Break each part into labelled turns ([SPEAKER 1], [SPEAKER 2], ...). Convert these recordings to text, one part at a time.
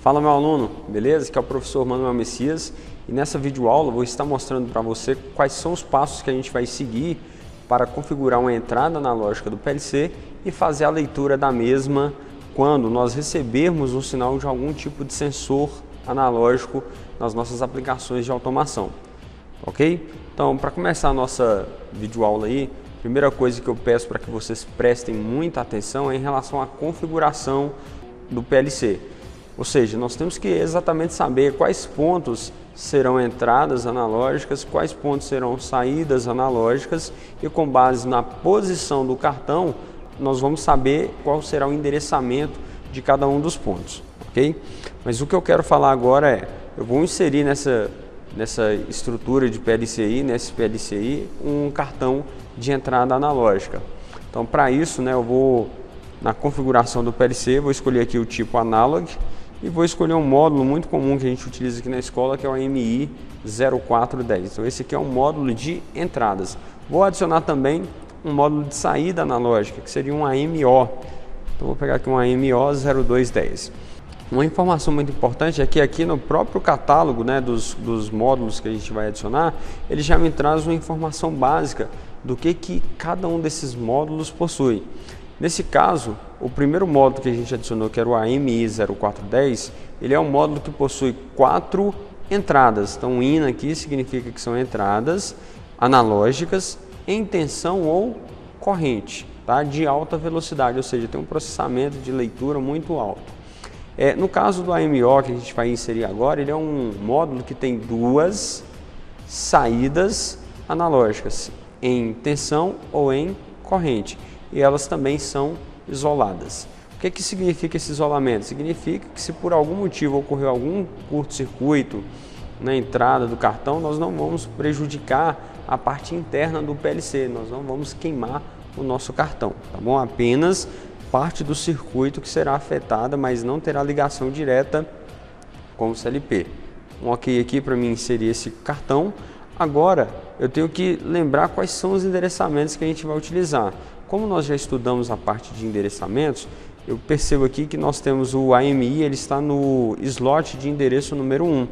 [SPEAKER 1] Fala, meu aluno, beleza? Aqui é o professor Manuel Messias e nessa videoaula eu vou estar mostrando para você quais são os passos que a gente vai seguir para configurar uma entrada analógica do PLC e fazer a leitura da mesma quando nós recebermos um sinal de algum tipo de sensor analógico nas nossas aplicações de automação, ok? Então, para começar a nossa videoaula aí, a primeira coisa que eu peço para que vocês prestem muita atenção é em relação à configuração do PLC. Ou seja, nós temos que exatamente saber quais pontos serão entradas analógicas, quais pontos serão saídas analógicas e com base na posição do cartão, nós vamos saber qual será o endereçamento de cada um dos pontos, ok? Mas o que eu quero falar agora é, eu vou inserir nessa estrutura de PLCI, nesse PLCI, um cartão de entrada analógica. Então, para isso, eu vou na configuração do PLC, vou escolher aqui o tipo Analog e vou escolher um módulo muito comum que a gente utiliza aqui na escola, que é o AMI 0410. Então, esse aqui é um módulo de entradas. Vou adicionar também um módulo de saída analógica, que seria um AMO. Então, vou pegar aqui um AMO 0210. Uma informação muito importante é que aqui no próprio catálogo dos módulos que a gente vai adicionar, ele já me traz uma informação básica do que cada um desses módulos possui. Nesse caso, o primeiro módulo que a gente adicionou, que era o AMI 0410, ele é um módulo que possui 4 entradas. Então, IN aqui significa que são entradas analógicas em tensão ou corrente, tá? De alta velocidade, ou seja, tem um processamento de leitura muito alto. No caso do AMO que a gente vai inserir agora, ele é um módulo que tem 2 saídas analógicas em tensão ou em corrente. E elas também são isoladas. O que significa esse isolamento? Significa que se por algum motivo ocorreu algum curto-circuito na entrada do cartão, nós não vamos prejudicar a parte interna do PLC, nós não vamos queimar o nosso cartão, tá bom? Apenas parte do circuito que será afetada, mas não terá ligação direta com o CLP. Um ok aqui para mim inserir esse cartão. Agora eu tenho que lembrar quais são os endereçamentos que a gente vai utilizar. Como nós já estudamos a parte de endereçamentos, eu percebo aqui que nós temos o AMI, ele está no slot de endereço número 1.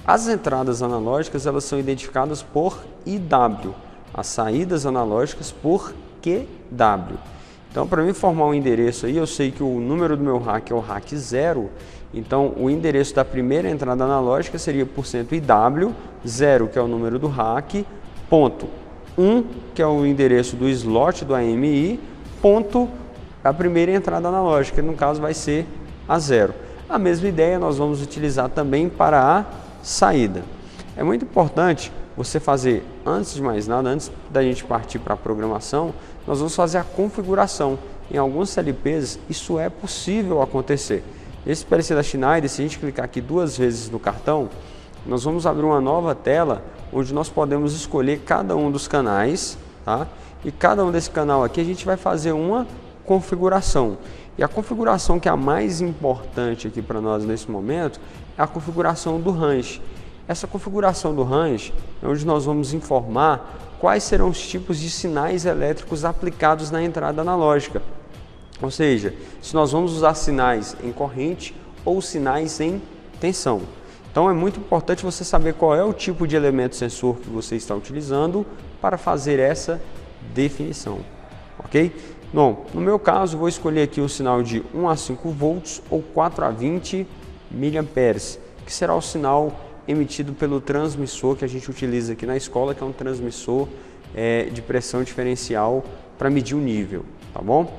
[SPEAKER 1] As entradas analógicas, elas são identificadas por IW, as saídas analógicas por QW. Então, para mim formar um endereço aí, eu sei que o número do meu rack é o rack 0, então o endereço da primeira entrada analógica seria por cento IW, 0 que é o número do rack, ponto 1, que é o endereço do slot do AMI, ponto a primeira entrada analógica, que no caso vai ser a 0. A mesma ideia nós vamos utilizar também para a saída. É muito importante você fazer, antes de mais nada, antes da gente partir para a programação, nós vamos fazer a configuração. Em alguns CLPs isso é possível acontecer. Esse PLC da Schneider, se a gente clicar aqui 2 vezes no cartão, nós vamos abrir uma nova tela onde nós podemos escolher cada um dos canais, tá? E cada um desse canal aqui a gente vai fazer uma configuração. E a configuração que é a mais importante aqui para nós nesse momento é a configuração do range. Essa configuração do range é onde nós vamos informar quais serão os tipos de sinais elétricos aplicados na entrada analógica. Ou seja, se nós vamos usar sinais em corrente ou sinais em tensão. Então é muito importante você saber qual é o tipo de elemento sensor que você está utilizando para fazer essa definição, ok? Bom, no meu caso vou escolher aqui o sinal de 1 a 5 volts ou 4 a 20 miliamperes, que será o sinal emitido pelo transmissor que a gente utiliza aqui na escola, que é um transmissor de pressão diferencial para medir o nível, tá bom?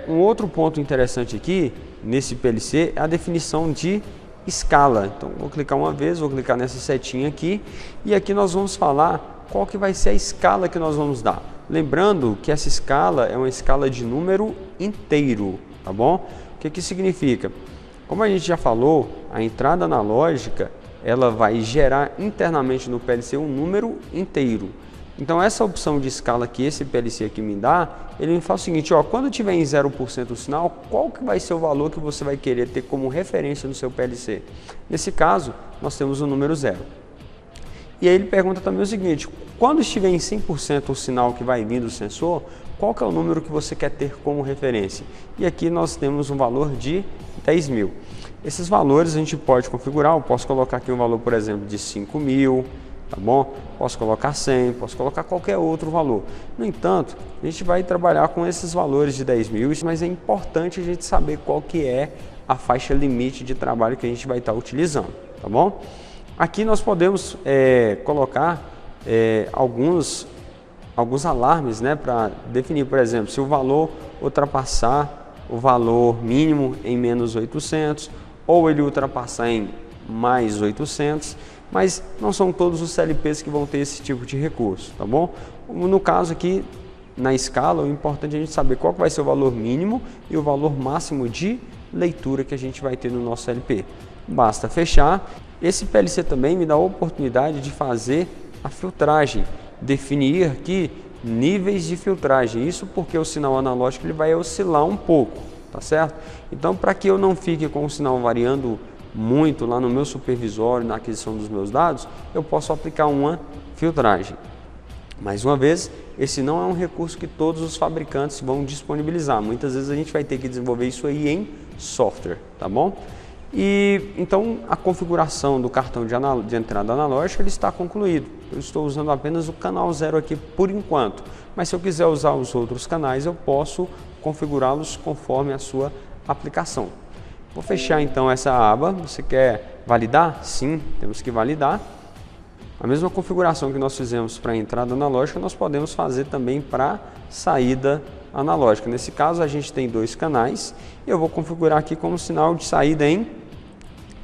[SPEAKER 1] Um outro ponto interessante aqui nesse PLC é a definição de escala. Então vou clicar uma vez, vou clicar nessa setinha aqui e aqui nós vamos falar qual que vai ser a escala que nós vamos dar. Lembrando que essa escala é uma escala de número inteiro, tá bom? O que significa? Como a gente já falou, a entrada analógica ela vai gerar internamente no PLC um número inteiro. Então essa opção de escala que esse PLC aqui me dá, ele me fala o seguinte, ó, quando tiver em 0% o sinal, qual que vai ser o valor que você vai querer ter como referência no seu PLC? Nesse caso, nós temos o número 0. E aí ele pergunta também o seguinte, quando estiver em 100% o sinal que vai vir do sensor, qual que é o número que você quer ter como referência? E aqui nós temos um valor de 10.000. Esses valores a gente pode configurar, eu posso colocar aqui um valor, por exemplo, de 5.000, tá bom? Posso colocar 100, posso colocar qualquer outro valor. No entanto, a gente vai trabalhar com esses valores de 10.000, mas é importante a gente saber qual que é a faixa limite de trabalho que a gente vai estar utilizando, tá bom? Aqui nós podemos colocar alguns alarmes, né, para definir, por exemplo, se o valor ultrapassar o valor mínimo em menos 800 ou ele ultrapassar em mais 800, mas não são todos os CLPs que vão ter esse tipo de recurso, tá bom? No caso aqui, na escala, o importante é a gente saber qual que vai ser o valor mínimo e o valor máximo de leitura que a gente vai ter no nosso CLP. Basta fechar. Esse PLC também me dá a oportunidade de fazer a filtragem, definir aqui níveis de filtragem, isso porque o sinal analógico ele vai oscilar um pouco, tá certo? Então, para que eu não fique com o sinal variando muito lá no meu supervisório, na aquisição dos meus dados, eu posso aplicar uma filtragem. Mais uma vez, esse não é um recurso que todos os fabricantes vão disponibilizar. Muitas vezes a gente vai ter que desenvolver isso aí em software, tá bom? E então a configuração do cartão de entrada analógica ele está concluído. Eu estou usando apenas o canal 0 aqui por enquanto, mas se eu quiser usar os outros canais eu posso configurá-los conforme a sua aplicação. Vou fechar então essa aba. Você quer validar? Sim, temos que validar. A mesma configuração que nós fizemos para a entrada analógica, nós podemos fazer também para saída analógica. Nesse caso a gente tem dois canais e eu vou configurar aqui como sinal de saída em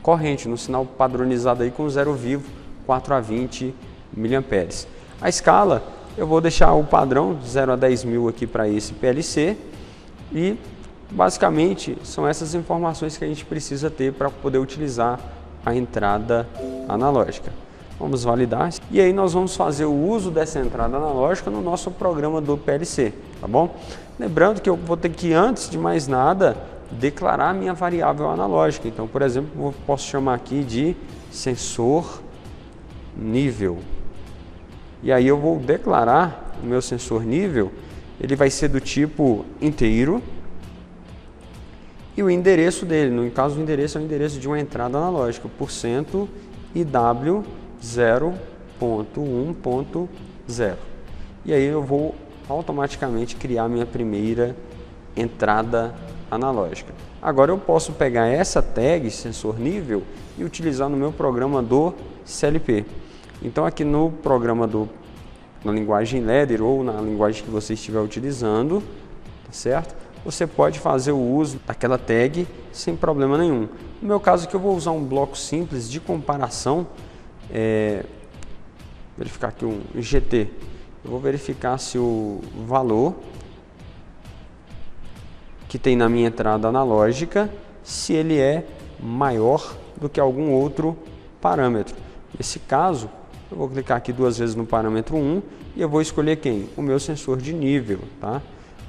[SPEAKER 1] corrente, no sinal padronizado aí com 0 vivo, 4 a 20 mA. A escala eu vou deixar o padrão de 0 a 10.000 aqui para esse PLC e basicamente são essas informações que a gente precisa ter para poder utilizar a entrada analógica. Vamos validar e aí nós vamos fazer o uso dessa entrada analógica no nosso programa do PLC, tá bom? Lembrando que eu vou ter que, antes de mais nada, declarar minha variável analógica. Então, por exemplo, eu posso chamar aqui de sensor nível. E aí eu vou declarar o meu sensor nível, ele vai ser do tipo inteiro e o endereço dele, no caso o endereço é o endereço de uma entrada analógica, %, IW 0.1.0. E aí eu vou automaticamente criar minha primeira entrada analógica. Agora eu posso pegar essa tag sensor nível e utilizar no meu programa do CLP. Então aqui no programa na linguagem Ladder ou na linguagem que você estiver utilizando, tá certo? Você pode fazer o uso daquela tag sem problema nenhum. No meu caso aqui eu vou usar um bloco simples de comparação. Verificar aqui um GT. Eu vou verificar se o valor que tem na minha entrada analógica, se ele é maior do que algum outro parâmetro. Nesse caso, eu vou clicar aqui duas vezes no parâmetro 1 e eu vou escolher quem? O meu sensor de nível, tá?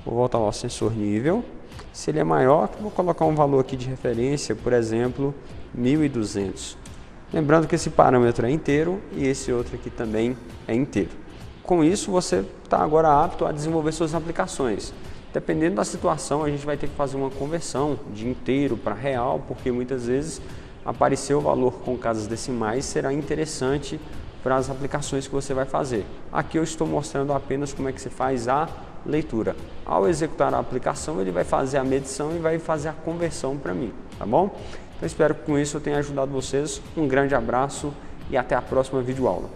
[SPEAKER 1] Vou voltar ao sensor nível. Se ele é maior, eu vou colocar um valor aqui de referência, por exemplo, 1200. Lembrando que esse parâmetro é inteiro e esse outro aqui também é inteiro. Com isso, você está agora apto a desenvolver suas aplicações. Dependendo da situação, a gente vai ter que fazer uma conversão de inteiro para real, porque muitas vezes aparecer o valor com casas decimais será interessante para as aplicações que você vai fazer. Aqui eu estou mostrando apenas como é que se faz a leitura. Ao executar a aplicação, ele vai fazer a medição e vai fazer a conversão para mim, tá bom? Então espero que com isso eu tenha ajudado vocês. Um grande abraço e até a próxima videoaula.